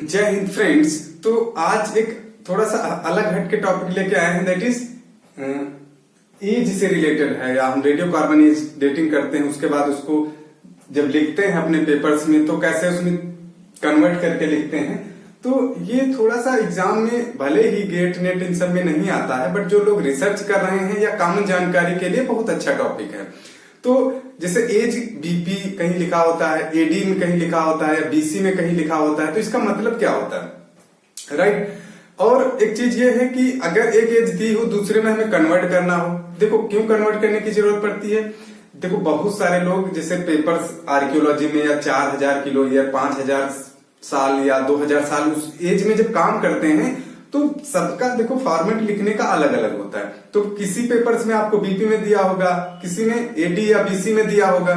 जय हिंद फ्रेंड्स। तो आज एक थोड़ा सा अलग हट के टॉपिक लेके आए हैं, दैट इज एज से रिलेटेड है। या हम रेडियो कार्बन एज डेटिंग करते हैं, उसके बाद उसको जब लिखते हैं अपने पेपर्स में तो कैसे उसमें कन्वर्ट करके लिखते हैं। तो ये थोड़ा सा एग्जाम में भले ही गेट नेट इन सब में नहीं आता है, बट जो लोग रिसर्च कर रहे हैं या कॉमन जानकारी के लिए बहुत अच्छा टॉपिक है। तो जैसे एज बीपी कहीं लिखा होता है, एडी में कहीं लिखा होता है, बीसी में कहीं लिखा होता है, तो इसका मतलब क्या होता है, राइट। और एक चीज ये है कि अगर एक एज दी हो, दूसरे में हमें कन्वर्ट करना हो, देखो क्यों कन्वर्ट करने की जरूरत पड़ती है। देखो बहुत सारे लोग जैसे पेपर्स आर्कियोलॉजी में या 4000 किलो या 5000 साल या 2000 साल उस एज में जब काम करते हैं तो सबका देखो फॉर्मेट लिखने का अलग अलग होता है। तो किसी पेपर्स में आपको बीपी में दिया होगा, किसी में एडी या बीसी में दिया होगा।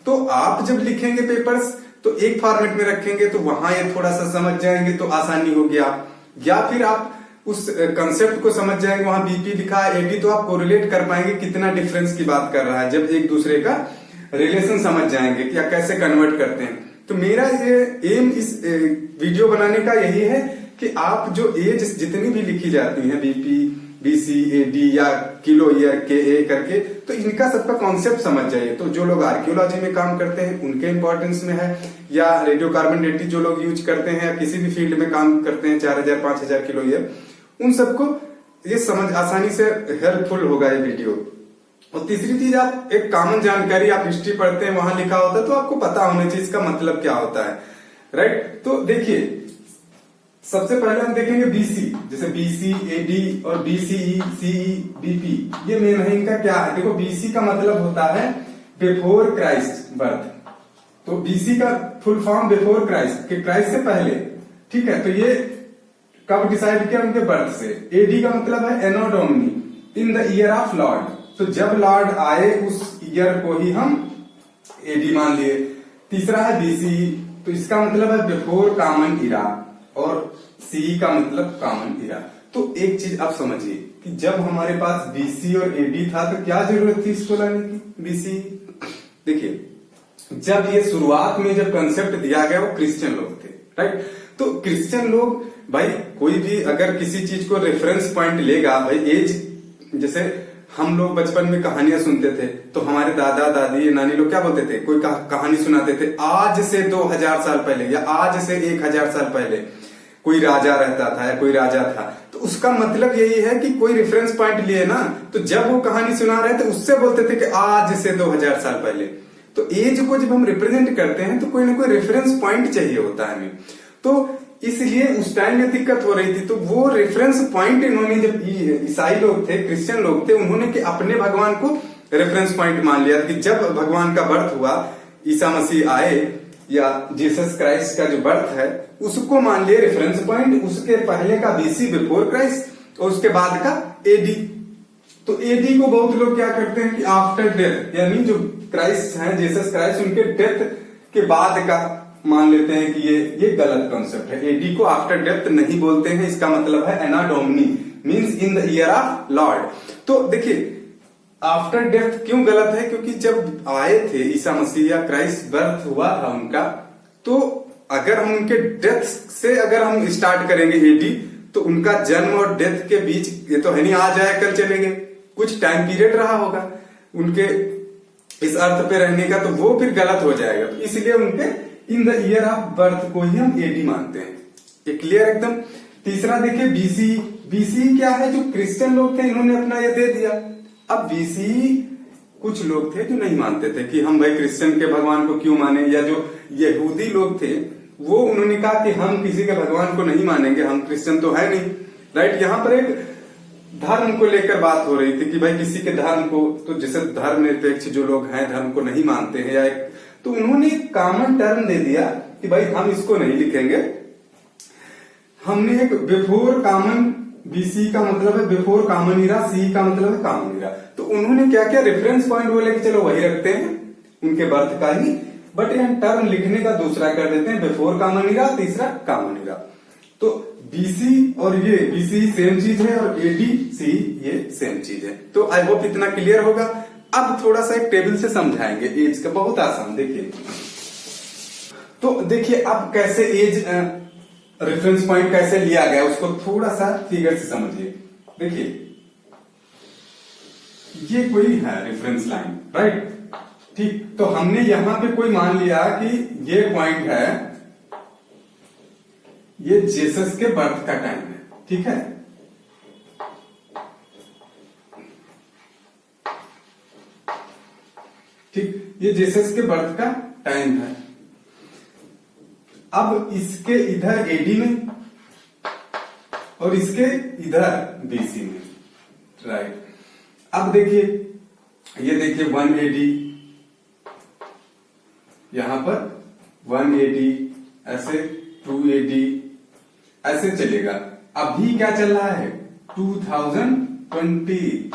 तो आप जब लिखेंगे पेपर्स तो एक फॉर्मेट में रखेंगे तो वहां ये थोड़ा सा समझ जाएंगे तो आसानी हो गया। या फिर आप उस कंसेप्ट को समझ जाएंगे, वहां बीपी लिखा है, एडी, तो आप कोरिलेट कर पाएंगे कितना डिफरेंस की बात कर रहा है। जब एक दूसरे का रिलेशन समझ जाएंगे कि कैसे कन्वर्ट करते हैं। तो मेरा ये एम इस वीडियो बनाने का यही है कि आप जो एज जितनी भी लिखी जाती है, बीपी, बीसी, एडी या किलो ईयर के ए करके, तो इनका सबका कॉन्सेप्ट समझ जाइए। तो जो लोग आर्कियोलॉजी में काम करते हैं उनके इंपॉर्टेंस में है, या रेडियो कार्बन डेटिंग जो लोग यूज करते हैं, या किसी भी फील्ड में काम करते हैं 4000 5000 किलो ईयर, उन सबको ये समझ आसानी से हेल्पफुल होगा ये वीडियो। और तीसरी चीज, आप एक कॉमन जानकारी, आप हिस्ट्री पढ़ते हैं वहां लिखा होता है तो आपको पता होना चाहिए इसका मतलब क्या होता है, राइट। तो देखिए सबसे पहले हम देखेंगे बीसी, जैसे बीसी, एडी और बीसीई, सीई, बीपी, ये मेन है। इनका क्या है, देखो बीसी का मतलब होता है बिफोर क्राइस्ट बर्थ। तो बीसी का फुल फॉर्म बिफोर क्राइस्ट, के क्राइस्ट से पहले, ठीक है। तो ये कब डिसाइड किया, उनके बर्थ से। एडी का मतलब है anno domini, in the year of lord. तो जब लॉर्ड आए उस ईयर को ही हम एडी मान लिए। तीसरा है बीसी, तो इसका मतलब है बिफोर कॉमन इरा, और सी का मतलब कॉमन इरा। तो एक चीज आप समझिए कि जब हमारे पास बीसी और एडी था तो क्या जरूरत थी इसको लाने की, बीसी। देखिए जब ये शुरुआत में जब कंसेप्ट दिया गया वो क्रिश्चियन लोग थे, राइट। तो क्रिश्चियन लोग, भाई कोई भी अगर किसी चीज को रेफरेंस पॉइंट लेगा, भाई एज, जैसे हम लोग बचपन में कहानियां सुनते थे तो हमारे दादा दादी नानी लोग क्या बोलते थे, कोई कहानी सुनाते थे, आज से 2000 साल पहले या आज से 1000 साल पहले कोई राजा रहता था या कोई राजा था। तो उसका मतलब यही है कि कोई रेफरेंस पॉइंट लिए ना, तो जब वो कहानी सुना रहे थे उससे बोलते थे कि आज से 2000 साल पहले। तो एज को जब हम रिप्रेजेंट करते हैं तो कोई ना कोई रेफरेंस पॉइंट चाहिए होता है हमें। तो इसलिए उस टाइम में दिक्कत हो रही थी। तो वो रेफरेंस पॉइंट इन्होंने, जब ईसाई लोग थे, क्रिश्चियन लोग थे, उन्होंने कि अपने भगवान को रेफरेंस पॉइंट मान लिया कि जब भगवान का बर्थ हुआ, ईसा मसीह आए या जीसस क्राइस्ट का जो बर्थ है उसको मान लिए रेफरेंस पॉइंट। उसके पहले का बीसी बिफोर क्राइस्ट और उसके बाद का एडी। तो एडी को बहुत लोग क्या करते हैं कि आफ्टर डेथ, यानी जो क्राइस्ट हैं जीसस क्राइस्ट, उनके डेथ के बाद का मान लेते हैं कि ये गलत कॉन्सेप्ट है। एडी को आफ्टर डेथ नहीं बोलते हैं, इसका मतलब है anno domini, means in the year of lord. तो देखिए आफ्टर डेथ क्यों गलत है, क्योंकि जब आए थे ईसा मसीह या क्राइस्ट, बर्थ हुआ था उनका, तो अगर हम उनके डेथ से अगर हम स्टार्ट करेंगे एडी, तो उनका जन्म और डेथ के बीच ये तो है नहीं आज आए कल चले गए, कुछ टाइम पीरियड रहा होगा उनके इस अर्थ पे रहने का, तो वो फिर गलत हो जाएगा। तो इसलिए उनके इन द ईयर ऑफ बर्थ को ही हम एडी मानते हैं। ये क्लियर एकदम। तीसरा देखिए बीसी। बीसी क्या है, जो क्रिश्चियन लोग थे इन्होंने अपना ये दे दिया। अब बीसी कुछ लोग थे जो नहीं मानते थे कि हम भाई क्रिश्चियन के भगवान को क्यों माने, या जो यहूदी लोग थे वो उन्होंने कहा कि हम किसी के भगवान को नहीं मानेंगे, हम क्रिश्चियन तो है नहीं, राइट। यहाँ पर एक धर्म को लेकर बात हो रही थी कि भाई किसी के धर्म को, तो जैसे धर्म निरपेक्ष जो लोग हैं धर्म को नहीं मानते हैं, या एक, तो उन्होंने एक कॉमन टर्म दे दिया कि भाई हम इसको नहीं लिखेंगे, हमने एक बिफोर कॉमन, बीसी का मतलब है बिफोर कॉमन इरा, सी का मतलब है कॉमन इरा। तो उन्होंने क्या क्या रेफरेंस पॉइंट बोले कि चलो वही रखते हैं उनके बर्थ का ही, बट यहाँ टर्म लिखने का दूसरा कर देते हैं, बिफोर कॉमन इरा, तीसरा कॉमन इरा। तो बीसी और ये बीसी सेम चीज है और एडी सी ये सेम चीज है। तो आई होप इतना क्लियर होगा। अब थोड़ा सा एक टेबल से समझाएंगे एज का, बहुत आसान। देखिए तो देखिए अब कैसे एज रेफरेंस पॉइंट कैसे लिया गया उसको थोड़ा सा फिगर से समझिए। देखिए ये कोई है रेफरेंस लाइन, राइट, ठीक। तो हमने यहां पे कोई मान लिया कि ये पॉइंट है, ये जीसस के बर्थ का टाइम है, ठीक है। ठीक, ये जीसस के बर्थ का टाइम है। अब इसके इधर एडी में और इसके इधर बीसी में, राइट। अब देखिए, ये देखिए 180, यहां पर 180, ऐसे 280, ऐसे चलेगा। अभी क्या चल रहा है 2022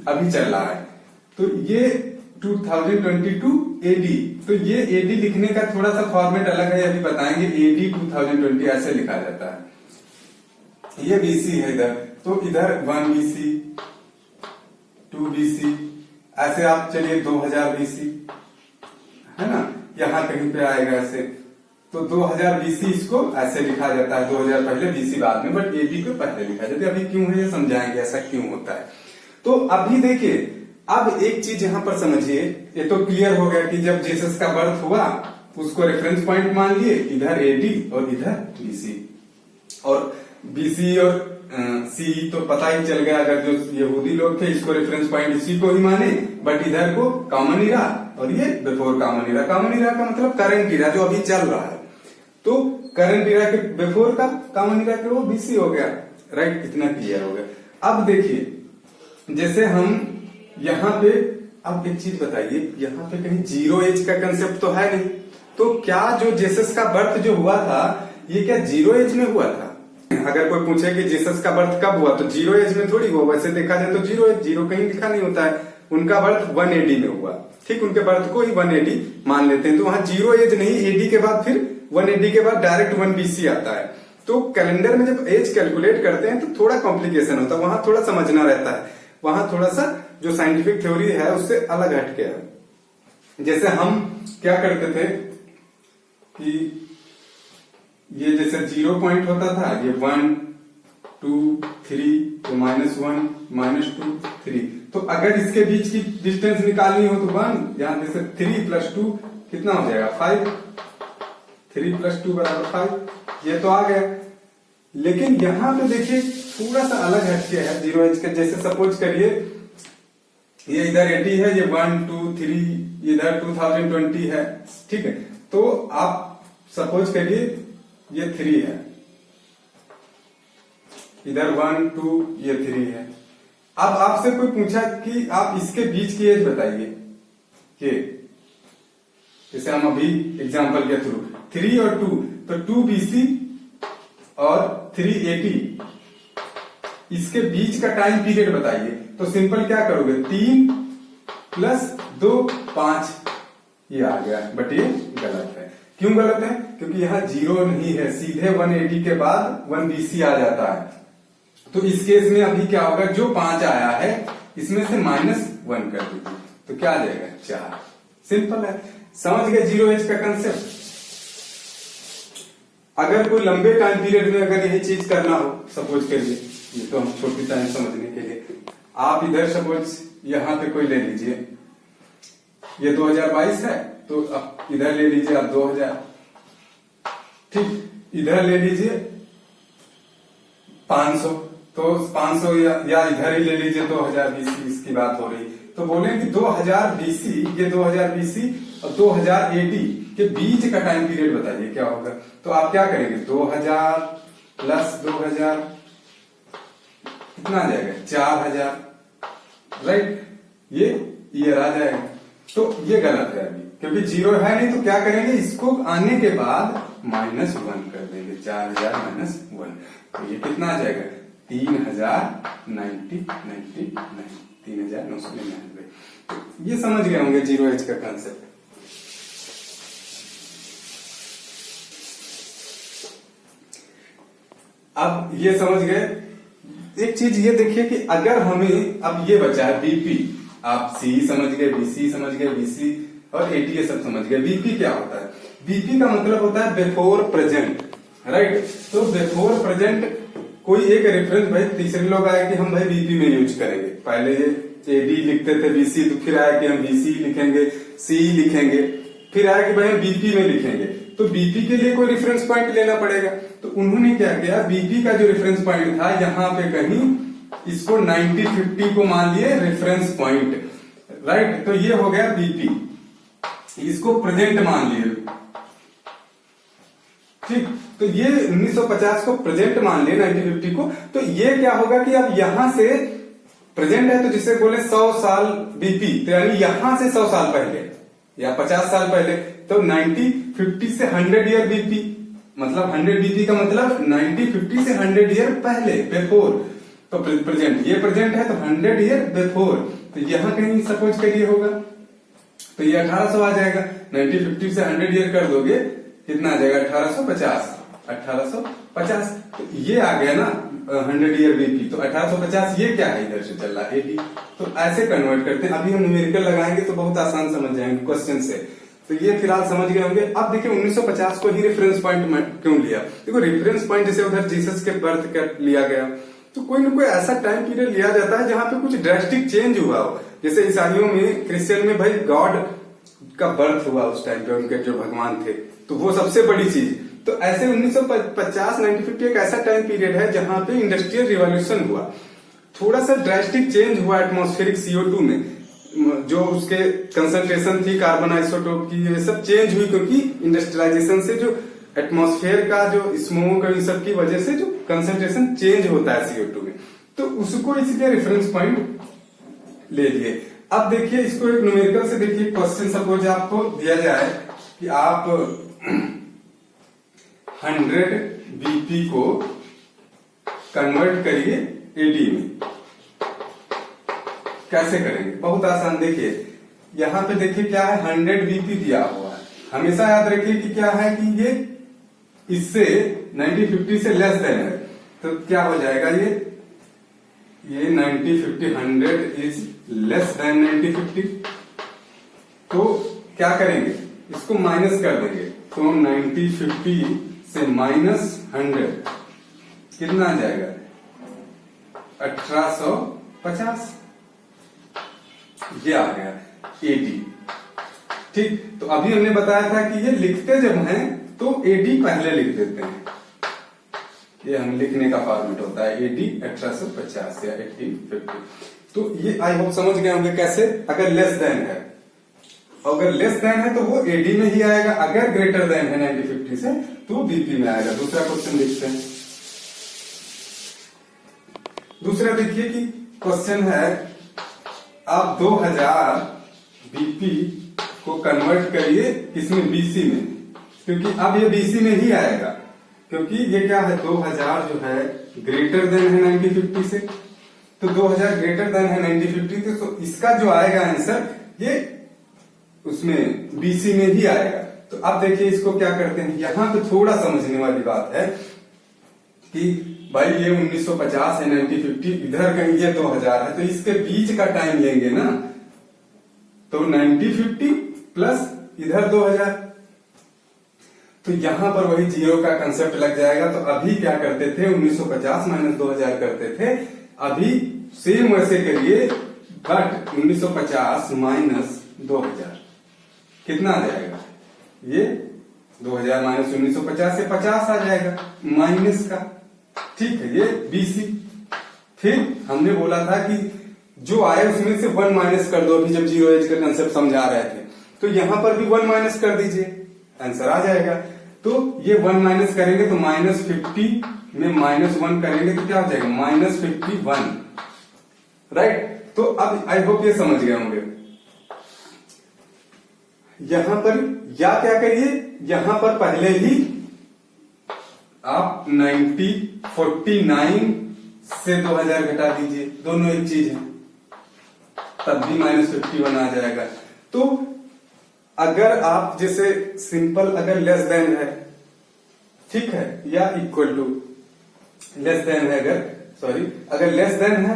अभी चल रहा है। तो ये 2022 एडी, तो ये एडी लिखने का थोड़ा सा फॉर्मेट अलग है, अभी बताएंगे। एडी 2020 ऐसे लिखा जाता है। ये बीसी है इधर, तो इधर 1 बीसी, 2 बीसी, ऐसे आप चलिए 2000 बीसी, है ना, यहां कहीं पे आएगा ऐसे। तो 2000 बीसी इसको ऐसे लिखा जाता है, 2000 पहले बीसी बाद में, बट एडी को पहले लिखा जाता है। अभी क्यों है ये समझाएंगे, ऐसा क्यों होता है। तो अभी देखिए, अब एक चीज यहां पर समझिए, ये तो क्लियर हो गया कि जब जीसस का बर्थ हुआ उसको रेफरेंस पॉइंट मान लिए, इधर एडी और इधर बीसी, और बीसी और सी तो पता ही चल गया, अगर जो यहूदी लोग थे इसको रेफरेंस पॉइंट इसी को ही माने, बट इधर को कॉमन इरा और ये बिफोर कॉमन इरा। कॉमन इरा का मतलब करंट इरा जो अभी चल रहा है, तो करंट इरा के बिफोर का कॉमन इरा के वो बीसी हो गया, राइट। इतना क्लियर हो गया। अब देखिए, जैसे हम यहां पे, अब एक चीज बताइए, यहां पे कहीं जीरो एज का कंसेप्ट तो है नहीं, तो क्या जो जीसस का बर्थ जो हुआ था ये क्या जीरो एज में हुआ था? अगर कोई पूछे कि जीसस का बर्थ कब हुआ, तो जीरो एज में थोड़ी हुआ। वैसे देखा जाए तो जीरो एज, जीरो कहीं लिखा नहीं होता है। उनका बर्थ 180 में हुआ, ठीक, उनके बर्थ को ही 180 मान लेते हैं, तो वहां जीरो एज नहीं, एडी के बाद फिर 180 के बाद डायरेक्ट 1 बीसी आता है। तो कैलेंडर में जब एज कैलकुलेट करते हैं तो थोड़ा कॉम्प्लिकेशन होता है, वहां थोड़ा समझना रहता है, वहां थोड़ा सा जो साइंटिफिक थ्योरी है उससे अलग हटके है। जैसे हम क्या करते थे कि ये जैसे 0 पॉइंट होता था, ये 1 2 3, तो -1 -2 3, तो अगर इसके बीच की डिस्टेंस निकालनी हो तो 1, यहां जैसे 3 + 2 कितना हो जाएगा 5, 3 + 2 = 5, ये तो आ गया। लेकिन यहां पे देखिए थोड़ा सा अलग हटके है जीरो एज का। जैसे सपोज करिए ये इधर 80 है, ये 1 2 3, इधर 2020 है, ठीक है। तो आप सपोज करिए ये 3 है, इधर 1 2, ये 3 है। अब आपसे कोई पूछा कि आप इसके बीच की एज बताइए, कि जैसे हम अभी एग्जांपल के थ्रू 3 और 2, तो 2 BC और 380, इसके बीच का टाइम पीरियड बताइए। तो सिंपल क्या करोगे, 3 + 2 5, ये आ गया, बट ये गलत है। क्यों गलत है? क्योंकि यहाँ 0 नहीं है, सीधे 180 के बाद 1 BC आ जाता है। तो इस केस में अभी क्या होगा, जो 5 आया है इसमें से -1 कर दीजिए, तो क्या आ जाएगा 4। सिंपल है, समझ गए जीरो एज का कंसेप्ट। अगर कोई लंबे टाइम पीरियड में अगर यही चीज करना हो, सपोज करिए, ये तो हम छोटी टाइम समझने के लिए, आप इधर सपोज यहां पे कोई ले लीजिए, ये 2022 है, तो अब इधर ले लीजिए आप 2000, ठीक, इधर ले लीजिए 500, तो 500 या इधर ही ले लीजिए 2000 BC, इसकी बात हो रही। तो बोले कि 2000 BC, ये 2000 BC और 2080 के बीच का टाइम पीरियड बताइए क्या होगा। तो आप क्या करेंगे, 2000 + 2000 कितना आ जाएगा 4000, राइट, ये ईयर आ जाएगा। तो ये गलत है अभी, क्योंकि 0 है नहीं, तो क्या करेंगे, इसको आने के बाद -1 कर देंगे, 4000 - 1, तो ये कितना आ जाएगा 3090, 3999। ये समझ गए होंगे जीरो एज का कंसेप्ट। अब ये समझ गए। एक चीज ये देखिए कि अगर हमें अब ये बचा है बीपी, आप सी समझ गए, बीसी समझ गए, बीसी और एटी ये सब समझ गए। बीपी क्या होता है? बीपी का मतलब होता है बिफोर प्रेजेंट, राइट। तो बिफोर प्रेजेंट कोई एक रेफरेंस, भाई तीसरे लोग आए कि हम भाई बीपी में यूज करेंगे, पहले ये एडी लिखते थे बीसी, तो फिर आया कि हम बीसी लिखेंगे, सी लिखेंगे, फिर आया कि भाई हम बीपी में लिखेंगे। तो बीपी के लिए कोई रेफरेंस पॉइंट लेना पड़ेगा। तो उन्होंने क्या किया, बीपी का जो रेफरेंस पॉइंट था यहाँ पे कहीं इसको 90-50 को मान लिए रेफरेंस पॉइंट, राइट। तो ये हो गया बीपी, इसको प्रेजेंट मान लिए, ठीक। तो ये 1950 को प्रेजेंट मान लिए, 1950 को। तो ये क्या होगा कि अब यहां से प्रेजेंट है तो जिसे बोले 100 साल बीपी, तो यानी यहां से 100 साल पहले या 50 साल पहले, तो 90-50 से 100 ईयर बीपी, मतलब 100 बीपी का मतलब 90-50 से 100 ईयर पहले, बिफोर। तो प्रेजेंट, ये प्रेजेंट है तो 100 ईयर बिफोर, तो यहां कहीं सपोज करिए होगा, तो ये 1800 आ जाएगा। 90-50 से 100 ईयर कर दोगे कितना आ जाएगा, 1850, 1850। तो ये आ गया ना 100 ईयर बीपी, तो 1850 ये क्या है, इधर से चल रहा है एडी। तो ऐसे कन्वर्ट करते हैं। अभी हम न्यूमेरिकल लगाएंगे तो बहुत आसान समझ जाएंगे क्वेश्चन से। तो ये फिलहाल समझ गए होंगे। अब देखिए 1950 को ही रेफरेंस पॉइंट क्यों लिया। देखो रेफरेंस पॉइंट जैसे उधर जीसस के बर्थ का लिया गया, तो कोई ना कोई ऐसा टाइम पीरियड लिया जाता है जहां पे कुछ ड्रास्टिक चेंज हुआ हो। जैसे ईसाइयों में, क्रिश्चियन में भाई गॉड का बर्थ हुआ उस टाइम पे, उनके जो भगवान थे, तो वो सबसे बड़ी चीज। तो ऐसे 1950-1950 एक ऐसा टाइम पीरियड है जहां पे इंडस्ट्रियल रिवॉल्यूशन हुआ, थोड़ा सा ड्रास्टिक चेंज हुआ एटमॉस्फेरिक CO2 में, जो उसके कंसंट्रेशन थी कार्बन आइसोटोप की, ये सब चेंज हुई क्योंकि इंडस्ट्रियलाइजेशन से जो एटमॉस्फेयर का जो स्मोक और इन सब की वजह से जो कंसंट्रेशन चेंज होता है CO2 में, तो उसको इसलिए रेफरेंस पॉइंट ले लिए। अब देखिए इसको एक न्यूमेरिकल से देखिए, क्वेश्चन सपोज आपको दिया जाए कि आप 100 बीपी को कन्वर्ट करिए एडी में, कैसे करेंगे, बहुत आसान। देखिए यहां पे देखिए क्या है, 100 बीपी दिया हुआ है। हमेशा याद रखिए कि क्या है कि ये इससे 90-50 से लेस देन है, तो क्या हो जाएगा, ये 90-50 100 इज लेस देन 90-50। तो क्या करेंगे, इसको माइनस कर देंगे, तो 90-50 से -100 कितना आ जाएगा, 1850, ये आ गया एडी, ठीक। तो अभी हमने बताया था कि ये लिखते जब हैं तो एडी पहले लिख देते हैं, ये हम लिखने का फॉर्मेट होता है एडी 1850 या 1850। तो ये आई होप समझ गए होंगे कैसे। अगर लेस देन है, अगर लेस देन है तो वो एडी में ही आएगा, अगर ग्रेटर देन है 90-50 से तो बीपी में आएगा। दूसरा क्वेश्चन देखते हैं। दूसरा देखिए कि क्वेश्चन है, आप 2000 बीपी को कन्वर्ट करिए किसमें, बीसी में, क्योंकि अब ये बीसी में ही आएगा, क्योंकि ये क्या है 2000 जो है ग्रेटर देन है 90-50 से, तो 2000 ग्रेटर देन है 90-50 से, तो इसका जो आएगा आंसर ये उसमें बीसी में ही आएगा। तो अब देखिए इसको क्या करते हैं, यहां पे थोड़ा समझने वाली बात है कि भाई ये 1950 है, 90-50 इधर कहीं ये 2000 है, तो इसके बीच का टाइम लेंगे ना, तो 90-50 प्लस इधर 2000, तो यहां पर वही जीरो का कंसेप्ट लग जाएगा। तो अभी क्या करते थे, 1950 - 2000 करते थे, अभी सेम वैसे करिए, बट 1950 - 2000 कितना आ जाएगा, ये 2000 - 1950 से 50 आ जाएगा माइनस का, ठीक है, ये बीसी। फिर हमने बोला था कि जो आए उसमें से 1 माइनस कर दो, अभी जब जीरो एज का कंसेप्ट समझा रहे थे, तो यहां पर भी 1 माइनस कर दीजिए, आंसर आ जाएगा। तो ये 1 माइनस करेंगे तो -50 में -1 करेंगे तो क्या हो जाएगा, -51, राइट। तो अब आई होप ये समझ गए होंगे। यहां पर या क्या करिए, यहां पर पहले ही आप 49 से 2000 घटा दीजिए, दोनों एक चीज है, तब भी -51 आ जाएगा। तो अगर आप जैसे सिंपल, अगर लेस देन है, ठीक है, या इक्वल टू लेस देन है, अगर लेस देन है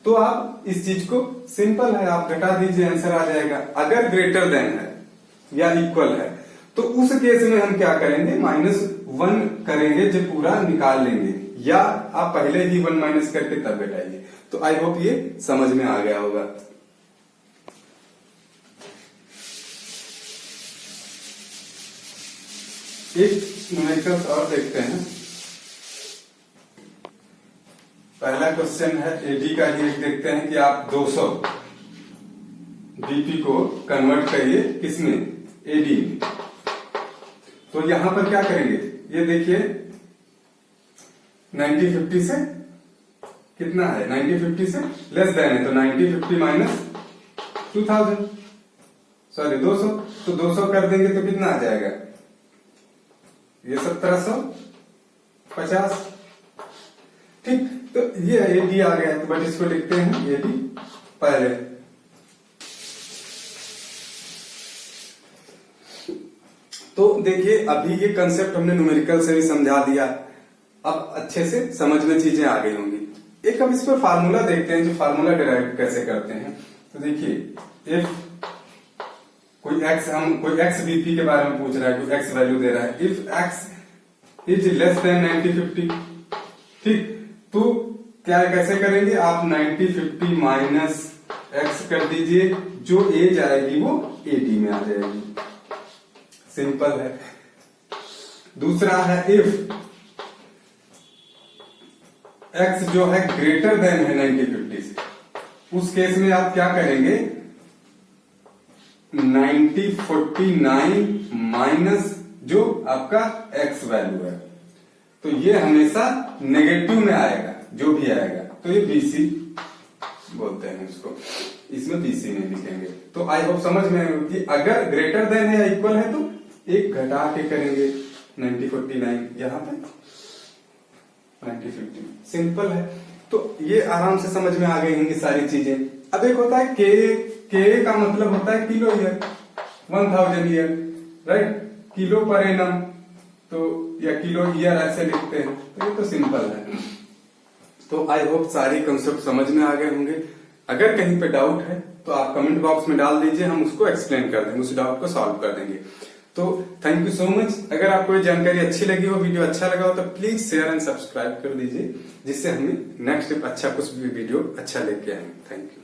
तो आप इस चीज को सिंपल है, आप घटा दीजिए, आंसर आ जाएगा। अगर ग्रेटर देन है या इक्वल है तो तो उस केस में हम क्या करेंगे, -1 करेंगे, जो पूरा निकाल लेंगे, या आप पहले ही 1 माइनस करके तब घटाइए। तो आई होप ये समझ में आ गया होगा। एक न्यूमेरिकल्स और देखते हैं। पहला क्वेश्चन है एडी का ही, एक देखते हैं कि आप 200 बीपी को कन्वर्ट करिए किसमें, एडी में। तो यहां पर क्या करेंगे, ये देखिए 9050 से कितना है, 9050 से लेस देन है, तो 9050 माइनस 2000 सॉरी 200, तो 200 कर देंगे तो कितना आ जाएगा, ये 1750। ठीक, तो ये एडी आ गया, तो बट इसको लिखते हैं एडी पहले। तो देखिए अभी ये कंसेप्ट हमने न्यूमेरिकल से भी समझा दिया, अब अच्छे से समझ में चीजें आ गई होंगी। एक अब इस पर फार्मूला देखते हैं, जो फार्मूला डिराइव कैसे करते हैं। तो देखिए इफ कोई एक्स बीपी के बारे में पूछ रहा है, कोई एक्स वैल्यू दे रहा है, if x is less than 9050, ठीक, तो क्या कैसे करेंगे आप, 9050 माइनस एक्स कर दीजिए, जो एज आएगी वो एडी में आ जाएगी, सिंपल है। दूसरा है इफ एक्स जो है ग्रेटर देन है 9050 से, उस केस में आप क्या करेंगे, 9049 माइनस जो आपका एक्स वैल्यू है, तो ये हमेशा नेगेटिव में आएगा, जो भी आएगा, तो ये बीसी बोलते हैं इसको, इसमें बीसी में लिखेंगे। तो आई होप समझ में आएगा कि अगर ग्रेटर देन है या इक्वल है तो एक घटा के करेंगे, 9049 यहां पे 9050, सिंपल है। तो ये आराम से समझ में आ गई होंगी सारी चीजें। अब एक होता है के का मतलब होता है kilo year, 1000 year, right, kilo per annum, तो या किलो ईयर ऐसे लिखते हैं, तो ये तो सिंपल है। तो आई होप सारी कंसेप्ट समझ में आ गए होंगे। अगर कहीं पे डाउट है तो आप कमेंट बॉक्स में डाल दीजिए, हम उसको एक्सप्लेन कर देंगे, उस डाउट को सॉल्व कर देंगे। तो थैंक यू सो मच। अगर आपको ये जानकारी अच्छी लगी हो, वीडियो अच्छा लगा हो, तो प्लीज शेयर एंड सब्सक्राइब कर दीजिए, जिससे हमें नेक्स्ट अच्छा कुछ भी वीडियो अच्छा लेके आएंगे। Thank you.